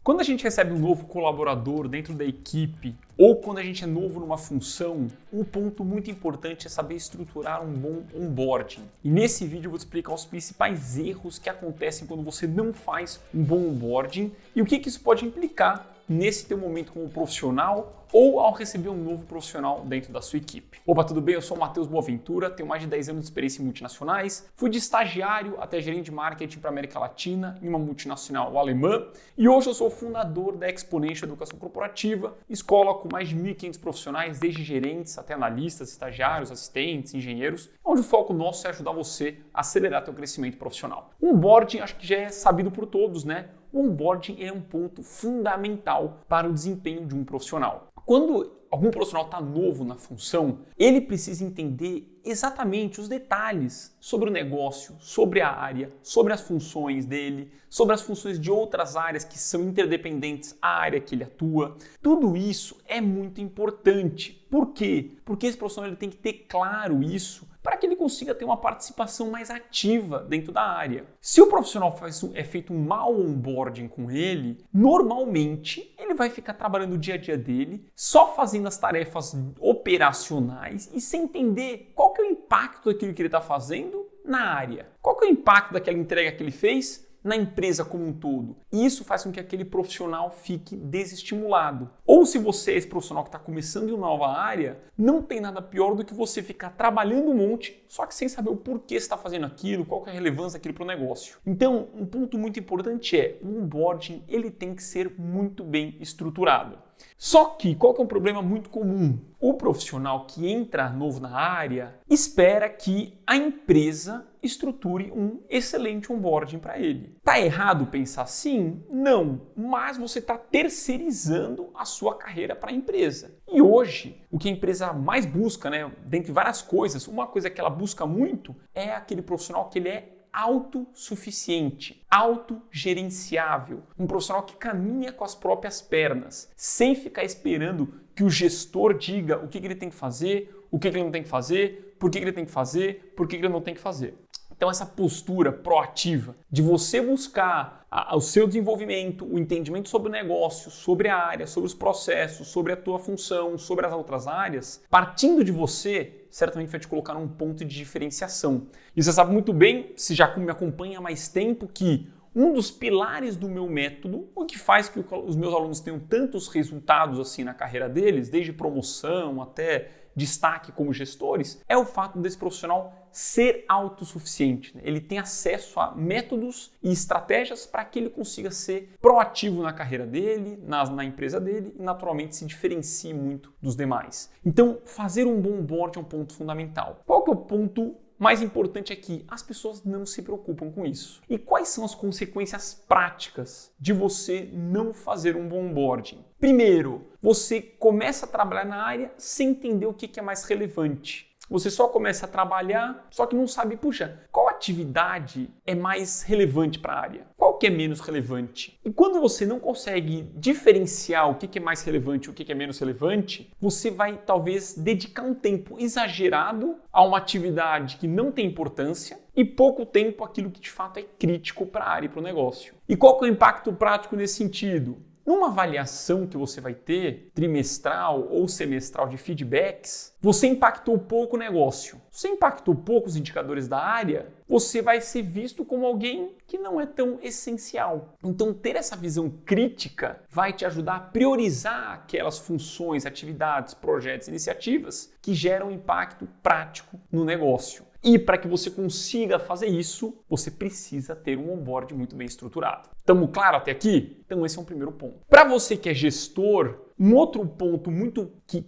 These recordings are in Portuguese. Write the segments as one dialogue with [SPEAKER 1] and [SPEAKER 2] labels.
[SPEAKER 1] Quando a gente recebe um novo colaborador dentro da equipe ou quando a gente é novo numa função, um ponto muito importante é saber estruturar um bom onboarding. E nesse vídeo eu vou te explicar os principais erros que acontecem quando você não faz um bom onboarding e o que isso pode implicar nesse teu momento como profissional ou ao receber um novo profissional dentro da sua equipe. Opa, tudo bem? Eu sou o Matheus Boaventura, tenho mais de 10 anos de experiência em multinacionais, fui de estagiário até gerente de marketing para a América Latina em uma multinacional alemã e hoje eu sou o fundador da Exponential Educação Corporativa, escola com mais de 1.500 profissionais, desde gerentes até analistas, estagiários, assistentes, engenheiros, onde o foco nosso é ajudar você a acelerar teu crescimento profissional. O onboarding acho que já é sabido por todos, né? O onboarding é um ponto fundamental para o desempenho de um profissional. Quando algum profissional está novo na função, ele precisa entender exatamente os detalhes sobre o negócio, sobre a área, sobre as funções dele, sobre as funções de outras áreas que são interdependentes à área que ele atua. Tudo isso é muito importante. Por quê? Porque esse profissional ele tem que ter claro isso para que ele consiga ter uma participação mais ativa dentro da área. Se o profissional é feito um mau onboarding com ele, normalmente ele vai ficar trabalhando o dia a dia dele, só fazendo as tarefas operacionais e sem entender qual que é o impacto daquilo que ele está fazendo na área. Qual que é o impacto daquela entrega que ele fez na empresa como um todo. E isso faz com que aquele profissional fique desestimulado. Ou se você é esse profissional que está começando em uma nova área, não tem nada pior do que você ficar trabalhando um monte, só que sem saber o porquê você está fazendo aquilo, qual que é a relevância daquilo para o negócio. Então, um ponto muito importante é, o onboarding ele tem que ser muito bem estruturado. Só que, qual que é um problema muito comum? O profissional que entra novo na área espera que a empresa estruture um excelente onboarding para ele. Tá errado pensar assim? Não, mas você está terceirizando a sua carreira para a empresa. E hoje, o que a empresa mais busca, né, dentre várias coisas, uma coisa que ela busca muito é aquele profissional que ele é autossuficiente, autogerenciável, um profissional que caminha com as próprias pernas, sem ficar esperando que o gestor diga o que ele tem que fazer, o que ele não tem que fazer, por que ele tem que fazer, por que ele não tem que fazer. Então essa postura proativa de você buscar o seu desenvolvimento, o entendimento sobre o negócio, sobre a área, sobre os processos, sobre a tua função, sobre as outras áreas, partindo de você, certamente vai te colocar num ponto de diferenciação. E você sabe muito bem, se já me acompanha há mais tempo, que um dos pilares do meu método, o que faz que os meus alunos tenham tantos resultados assim na carreira deles, desde promoção até destaque como gestores, é o fato desse profissional ser autossuficiente. Ele tem acesso a métodos e estratégias para que ele consiga ser proativo na carreira dele, na empresa dele e naturalmente se diferencie muito dos demais. Então, fazer um bom onboarding é um ponto fundamental. Qual que é o ponto mais importante aqui? As pessoas não se preocupam com isso. E quais são as consequências práticas de você não fazer um bom onboarding? Primeiro, você começa a trabalhar na área sem entender o que é mais relevante. Você só começa a trabalhar, só que não sabe, puxa, qual atividade é mais relevante para a área? Qual que é menos relevante? E quando você não consegue diferenciar o que é mais relevante e o que é menos relevante, você vai talvez dedicar um tempo exagerado a uma atividade que não tem importância e pouco tempo àquilo que de fato é crítico para a área e para o negócio. E qual que é o impacto prático nesse sentido? Numa avaliação que você vai ter, trimestral ou semestral de feedbacks, você impactou pouco o negócio. Se você impactou pouco os indicadores da área, você vai ser visto como alguém que não é tão essencial. Então, ter essa visão crítica vai te ajudar a priorizar aquelas funções, atividades, projetos, iniciativas que geram impacto prático no negócio. E para que você consiga fazer isso, você precisa ter um onboarding muito bem estruturado. Estamos claro até aqui? Então esse é um primeiro ponto. Para você que é gestor, um outro ponto muito que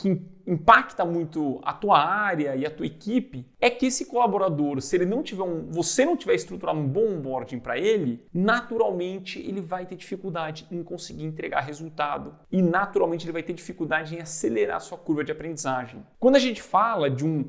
[SPEAKER 1] impacta muito a tua área e a tua equipe é que esse colaborador, se ele não tiver você não tiver estruturado um bom onboarding para ele, naturalmente ele vai ter dificuldade em conseguir entregar resultado e naturalmente ele vai ter dificuldade em acelerar a sua curva de aprendizagem. Quando a gente fala de um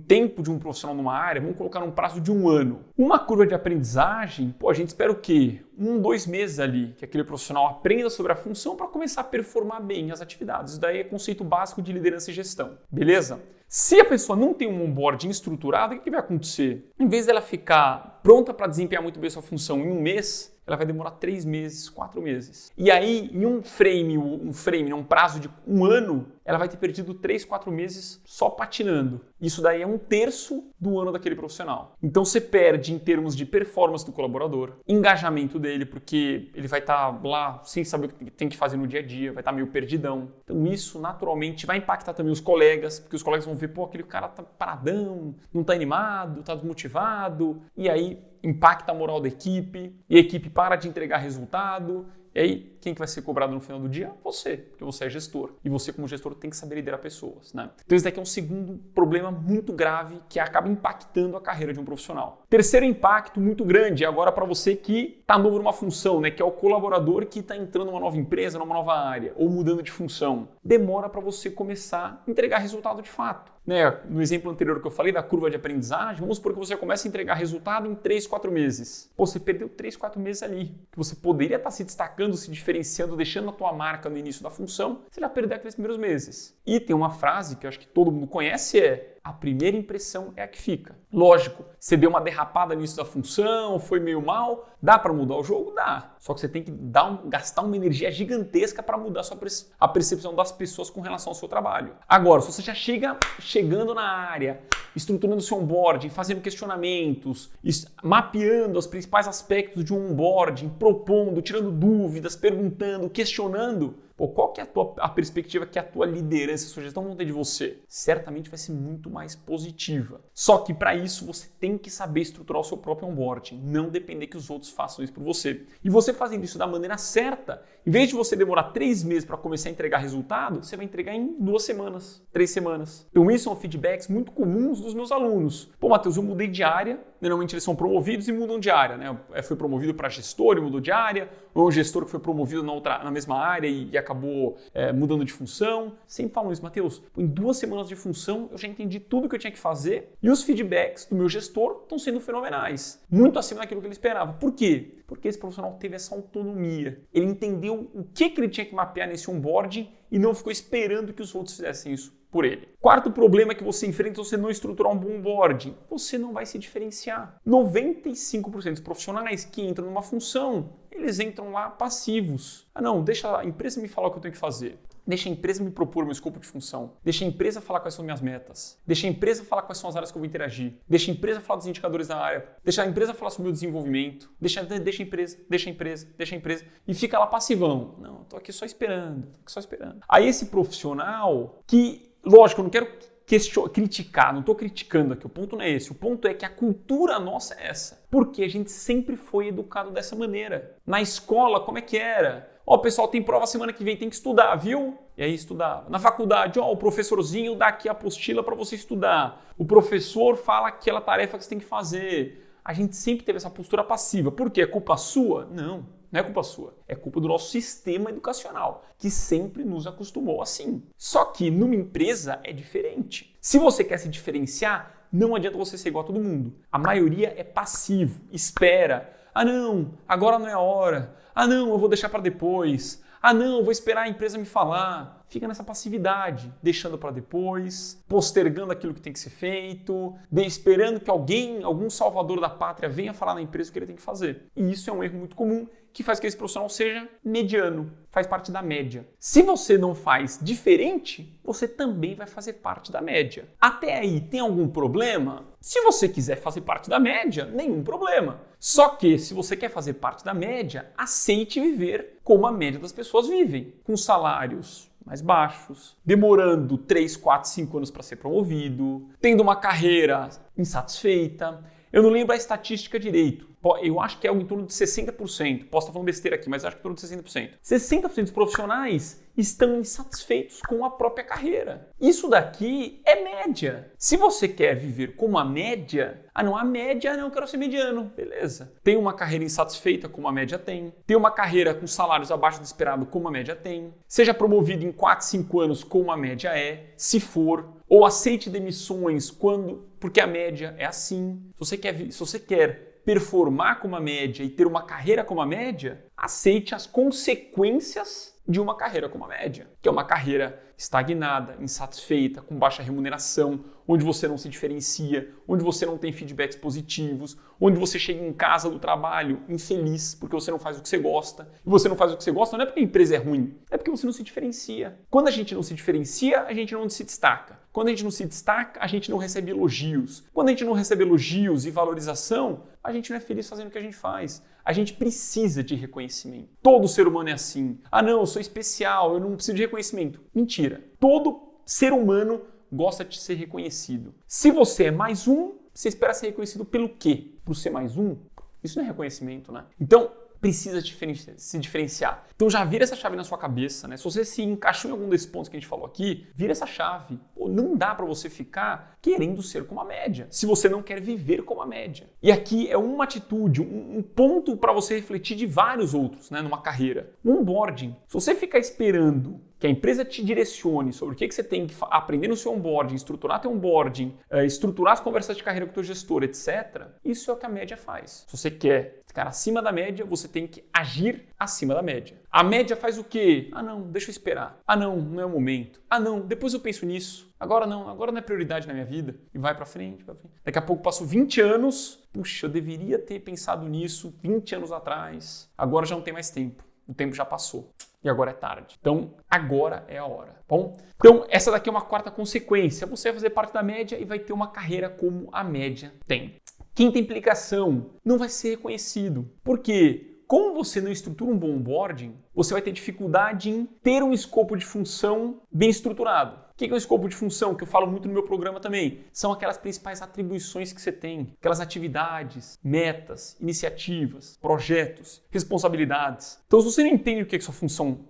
[SPEAKER 1] tempo de um profissional numa área, vamos colocar um prazo de 1 ano. Uma curva de aprendizagem, a gente espera o quê? 2 meses ali, que aquele profissional aprenda sobre a função para começar a performar bem as atividades. Isso daí é conceito básico de liderança e gestão, beleza? Se a pessoa não tem um onboarding estruturado, o que vai acontecer? Em vez dela ficar pronta para desempenhar muito bem sua função em 1 mês, ela vai demorar 3 meses, 4 meses. E aí, em um prazo de 1 ano, ela vai ter perdido 3, 4 meses só patinando. Isso daí é 1/3 do ano daquele profissional. Então você perde em termos de performance do colaborador, engajamento dele, porque ele vai estar lá sem saber o que tem que fazer no dia a dia, vai estar meio perdidão. Então isso naturalmente vai impactar também os colegas, porque os colegas vão ver, pô, aquele cara tá paradão, não tá animado, tá desmotivado, e aí impacta a moral da equipe, e a equipe para de entregar resultado, e aí quem que vai ser cobrado no final do dia? Você, porque você é gestor. E você, como gestor, tem que saber liderar pessoas, né? Então esse daqui é um segundo problema muito grave que acaba impactando a carreira de um profissional. Terceiro impacto muito grande agora para você que está novo numa função, né? Que é o colaborador que está entrando numa nova empresa, numa nova área, ou mudando de função. Demora para você começar a entregar resultado de fato. Né? No exemplo anterior que eu falei da curva de aprendizagem, vamos supor que você começa a entregar resultado em 3, 4 meses. Pô, você perdeu 3, 4 meses ali. Que você poderia estar se destacando, se diferenciando, deixando a tua marca no início da função, você já perdeu aqueles primeiros meses. E tem uma frase que eu acho que todo mundo conhece, a primeira impressão é a que fica. Lógico, você deu uma derrapada no início da função, foi meio mal, dá para mudar o jogo? Dá. Só que você tem que gastar uma energia gigantesca para mudar a percepção das pessoas com relação ao seu trabalho. Agora, se você já chegando na área, estruturando seu onboarding, fazendo questionamentos, mapeando os principais aspectos de um onboarding, propondo, tirando dúvidas, perguntando, questionando, pô, qual que é a perspectiva que a tua liderança, a sua gestão vão ter de você? Certamente vai ser muito mais positiva. Só que para isso você tem que saber estruturar o seu próprio onboarding, não depender que os outros façam isso por você. E você fazendo isso da maneira certa, em vez de você demorar 3 meses para começar a entregar resultado, você vai entregar em 2 semanas, 3 semanas. Então isso são feedbacks muito comuns dos meus alunos. Pô, Matheus, eu mudei de área, normalmente eles são promovidos e mudam de área, né? Foi promovido para gestor e mudou de área, ou um gestor que foi promovido na mesma área e acabou mudando de função. Sempre falam isso, Matheus, em 2 semanas de função eu já entendi tudo que eu tinha que fazer e os feedbacks do meu gestor estão sendo fenomenais, muito acima daquilo que ele esperava. Por quê? Porque esse profissional teve essa autonomia. Ele entendeu o que ele tinha que mapear nesse onboarding e não ficou esperando que os outros fizessem isso por ele. Quarto problema que você enfrenta se você não estruturar um bom onboarding, você não vai se diferenciar. 95% dos profissionais que entram numa função, eles entram lá passivos. Ah não, deixa a empresa me falar o que eu tenho que fazer. Deixa a empresa me propor meu escopo de função. Deixa a empresa falar quais são minhas metas. Deixa a empresa falar quais são as áreas que eu vou interagir. Deixa a empresa falar dos indicadores da área. Deixa a empresa falar sobre o meu desenvolvimento. Deixa a empresa. E fica lá passivão. Não, tô aqui só esperando. Aí esse profissional que, lógico, eu não quero criticar, não estou criticando aqui, o ponto não é esse. O ponto é que a cultura nossa é essa. Porque a gente sempre foi educado dessa maneira. Na escola, como é que era? Ó, pessoal, tem prova semana que vem, tem que estudar, viu? E aí estudava. Na faculdade, ó, o professorzinho dá aqui a apostila para você estudar. O professor fala aquela tarefa que você tem que fazer. A gente sempre teve essa postura passiva. Por quê? É culpa sua? Não, não é culpa sua. É culpa do nosso sistema educacional, que sempre nos acostumou assim. Só que numa empresa é diferente. Se você quer se diferenciar, não adianta você ser igual a todo mundo. A maioria é passivo, espera. Ah não, agora não é a hora. Ah não, eu vou deixar para depois. Ah não, eu vou esperar a empresa me falar. Fica nessa passividade, deixando para depois, postergando aquilo que tem que ser feito, esperando que algum salvador da pátria venha falar na empresa o que ele tem que fazer. E isso é um erro muito comum que faz que esse profissional seja mediano, faz parte da média. Se você não faz diferente, você também vai fazer parte da média. Até aí, tem algum problema? Se você quiser fazer parte da média, nenhum problema. Só que, se você quer fazer parte da média, aceite viver como a média das pessoas vivem, com salários mais baixos, demorando 3, 4, 5 anos para ser promovido, tendo uma carreira insatisfeita. Eu não lembro a estatística direito. Eu acho que é algo em torno de 60%. Posso estar falando besteira aqui, mas acho que em torno de 60%. 60% dos profissionais estão insatisfeitos com a própria carreira. Isso daqui é média. Se você quer viver como a média, eu quero ser mediano. Beleza. Tem uma carreira insatisfeita como a média tem. Tem uma carreira com salários abaixo do esperado como a média tem. Seja promovido em 4, 5 anos como a média é, se for. Ou aceite demissões porque a média é assim. Se você quer performar como a média e ter uma carreira como a média, aceite as consequências de uma carreira como a média, que é uma carreira estagnada, insatisfeita, com baixa remuneração, onde você não se diferencia, onde você não tem feedbacks positivos, onde você chega em casa do trabalho infeliz porque você não faz o que você gosta. E você não faz o que você gosta não é porque a empresa é ruim, é porque você não se diferencia. Quando a gente não se diferencia, a gente não se destaca. Quando a gente não se destaca, a gente não recebe elogios. Quando a gente não recebe elogios e valorização, a gente não é feliz fazendo o que a gente faz. A gente precisa de reconhecimento. Todo ser humano é assim. Ah, não, eu sou especial, eu não preciso de reconhecimento. Mentira. Todo ser humano gosta de ser reconhecido. Se você é mais um, você espera ser reconhecido pelo quê? Por ser mais um? Isso não é reconhecimento, né? Então, precisa se diferenciar. Então já vira essa chave na sua cabeça, né? Se você se encaixou em algum desses pontos que a gente falou aqui, vira essa chave. Pô, não dá para você ficar querendo ser como a média, se você não quer viver como a média. E aqui é uma atitude, um ponto para você refletir de vários outros, né, numa carreira. Um onboarding. Se você ficar esperando que a empresa te direcione sobre o que você tem que aprender no seu onboarding, estruturar teu onboarding, estruturar as conversas de carreira com o teu gestor, etc. Isso é o que a média faz. Se você quer ficar acima da média, você tem que agir acima da média. A média faz o quê? Ah, não, deixa eu esperar. Ah, não, não é o momento. Ah, não, depois eu penso nisso. Agora não é prioridade na minha vida. E vai pra frente, pra frente. Daqui a pouco passo 20 anos. Puxa, eu deveria ter pensado nisso 20 anos atrás. Agora já não tem mais tempo. O tempo já passou. E agora é tarde. Então, agora é a hora. Bom? Então, essa daqui é uma quarta consequência. Você vai fazer parte da média e vai ter uma carreira como a média tem. Quinta implicação, não vai ser reconhecido. Por quê? Como você não estrutura um bom onboarding, você vai ter dificuldade em ter um escopo de função bem estruturado. O que é um escopo de função? Que eu falo muito no meu programa também. São aquelas principais atribuições que você tem. Aquelas atividades, metas, iniciativas, projetos, responsabilidades. Então, se você não entende o que é sua função,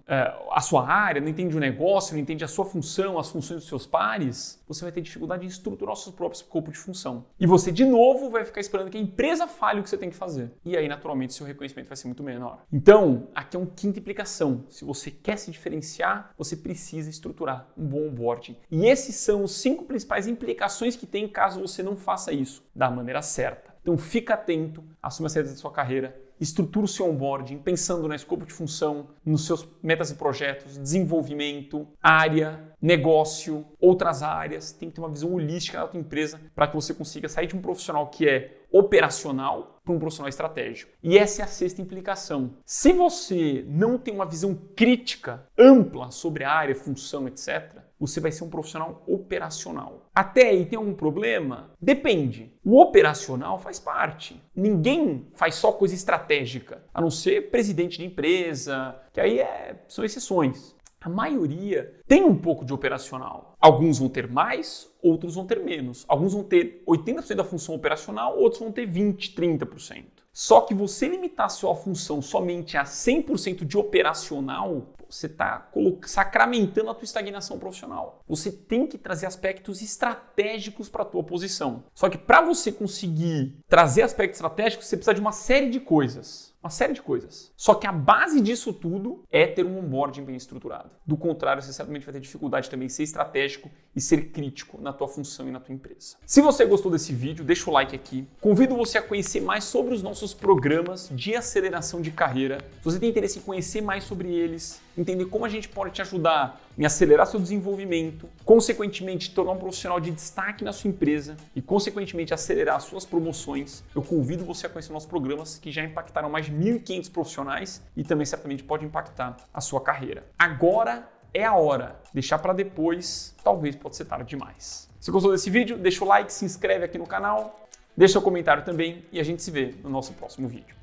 [SPEAKER 1] a sua área, não entende o negócio, não entende a sua função, as funções dos seus pares, você vai ter dificuldade em estruturar o seu próprio escopo de função. E você, de novo, vai ficar esperando que a empresa fale o que você tem que fazer. E aí, naturalmente, seu reconhecimento vai ser muito menor. Então, aqui é uma quinta implicação. Se você quer se diferenciar, você precisa estruturar um bom onboarding. E esses são os 5 principais implicações que tem caso você não faça isso da maneira certa. Então fica atento, assuma a certeza da sua carreira, estrutura o seu onboarding pensando no escopo de função, nos seus metas e projetos, desenvolvimento, área, negócio, outras áreas. Tem que ter uma visão holística da tua empresa para que você consiga sair de um profissional que é operacional para um profissional estratégico. E essa é a sexta implicação. Se você não tem uma visão crítica, ampla sobre a área, função, etc., você vai ser um profissional operacional. Até aí tem algum problema? Depende. O operacional faz parte. Ninguém faz só coisa estratégica, a não ser presidente de empresa, que aí são exceções. A maioria tem um pouco de operacional. Alguns vão ter mais, outros vão ter menos. Alguns vão ter 80% da função operacional, outros vão ter 20%, 30%. Só que você limitar a sua função somente a 100% de operacional, você está sacramentando a tua estagnação profissional. Você tem que trazer aspectos estratégicos para a tua posição. Só que para você conseguir trazer aspectos estratégicos, você precisa de uma série de coisas. Uma série de coisas. Só que a base disso tudo é ter um onboarding bem estruturado. Do contrário, você certamente vai ter dificuldade também em ser estratégico e ser crítico na tua função e na tua empresa. Se você gostou desse vídeo, deixa o like aqui. Convido você a conhecer mais sobre os nossos programas de aceleração de carreira. Se você tem interesse em conhecer mais sobre eles, entender como a gente pode te ajudar em acelerar seu desenvolvimento, consequentemente tornar um profissional de destaque na sua empresa e, consequentemente, acelerar suas promoções, eu convido você a conhecer nossos programas que já impactaram mais de 1.500 profissionais e também certamente pode impactar a sua carreira. Agora é a hora. Deixar para depois, talvez pode ser tarde demais. Se gostou desse vídeo, deixa o like, se inscreve aqui no canal, deixa seu comentário também e a gente se vê no nosso próximo vídeo.